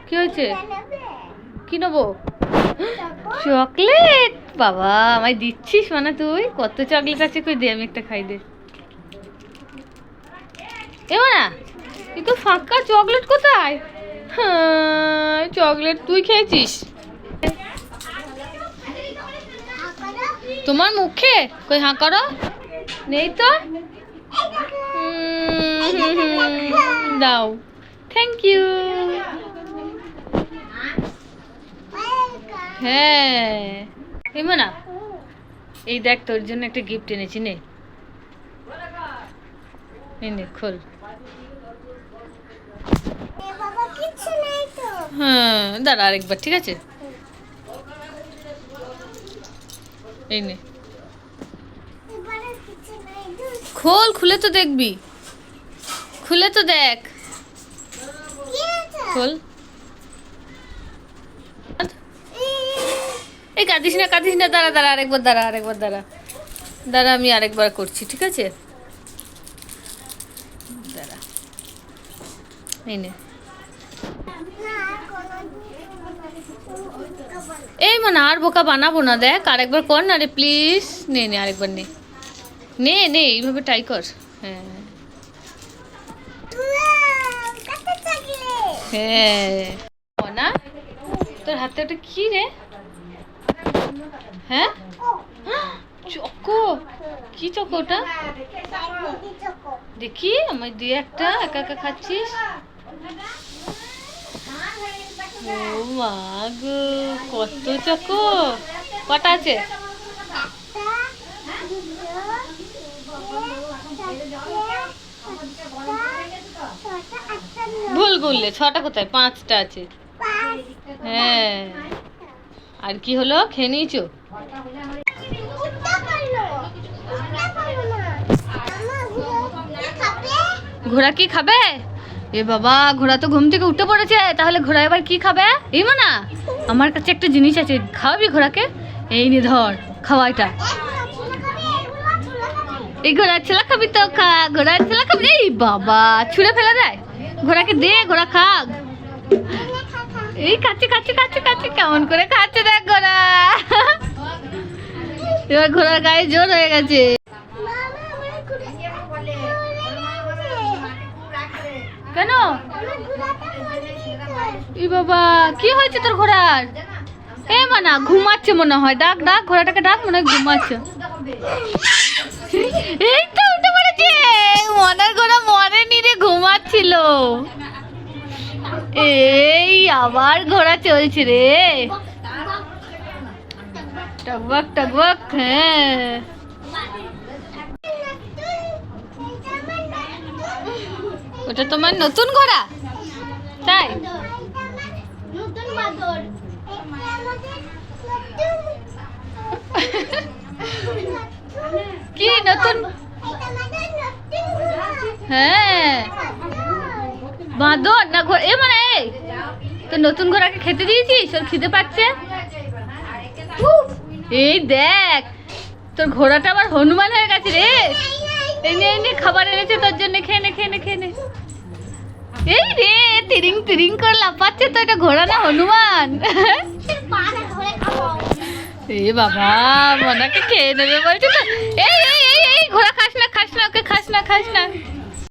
কি হয়েছে? কি নেবো? চকলেট? বাবা আমায় দিচ্ছিস মানে তুই? কত চকলেট আছে, কই দে আমি একটা খাই দে। এবার না তুই তো ফাঁকা, চকলেট কোথায়? হ্যাঁ চকলেট তুই খেয়েছিস তোমার মুখে? কই হাঁ করো, নেই তো। দাও, থ্যাংক ইউ। হ্যাঁ না, এই দেখ তোর জন্য একটা গিফট এনেছি, নে নে খোল। হ্যাঁ দাঁড়া আরেকবার, ঠিক আছে এই নে খোল, খুলে তো দেখবি, খুলে তো দেখ, খোল। এই কাঁদিস না কাঁদিস না, দাঁড়া দাঁড়া আরেকবার, দাঁড়া আমি আরেকবার করছি, ঠিক আছে দাঁড়া। এই নে, এই মানে আর বোকা বানাবো না, দেখ আরেকবার কর না রে প্লিজ। নে নে আরেকবার নে, নে নে এইভাবে ট্রাই কর। হ্যাঁ হ্যাঁ না, তোর হাতে ওটা কি রে? হ্যাঁ চকো, কি চকো ওটা? দেখি আমায় দিয়ে একটা, একা একা খাচ্ছিস। ও মা গো, কত চকো, কটা আছে? ভুল বললে, 6টা কোথায়, 5টা আছে। হ্যাঁ আর কি হলো, খেয়ে নিয়েছো? ঘোড়া কি খাবে? এ বাবা, ঘোড়া তো ঘুম থেকে উঠে পড়েছে, তাহলে ঘোড়া এবার কি খাবে? এই না, আমার কাছে একটা জিনিস আছে, খাওয়াবি ঘোড়াকে? এই নে ধর, খাওয়া এটা। এই ঘোড়ার ছেলা খাবি তো, খা ঘোড়ার ছেলা খাবি। এই বাবা, ছুঁড়ে ফেলে দেয়, ঘোড়াকে দে, ঘোড়া খাক। এই খাচ্ছে খাচ্ছে খাচ্ছে খাচ্ছে, কেমন করে খাচ্ছে দেখ ঘোড়া। এবার ঘোড়ার গায়ে জোর হয়ে গেছে। কেন? ই বাবা, কি হয়েছে তোর ঘোড়ার? এ মানা ঘুমাচ্ছে মনে হয়, ডাক ডাক ঘোড়াটাকে, ডাক, মনে হয় ঘুমাচ্ছে। এই তো উঠে পড়েছে, মনার ঘোড়া মরেনি রে, ঘুমাচ্ছিল। এই আবার ঘোড়া চলছে রে, টকবক টকবক। হ্যাঁ ওটা তোমার নতুন ঘোড়া? তাই কি নতুন? হ্যাঁ বাঁদর না ঘোড়া? এ মানে তো নতুন ঘোড়াকে খেতে দিয়েছিস, ওর খিদে পাচ্ছে। এই দেখ তোর ঘোড়াটা আবার হনুমান হয়ে গেছে রে। এই নে খাবার এনেছে তোর জন্য, খেয়ে নে খেয়ে নে খেয়ে নে। এই রে তিরিং তিরিং করে লাফাচ্ছে, তো এটা ঘোড়া না হনুমান। এ বাবা, মনাকে খেয়ে নেবে বলছে তো। এই এই এই ঘোড়া খাস না, খাস না, ওকে খাস না, খাস না।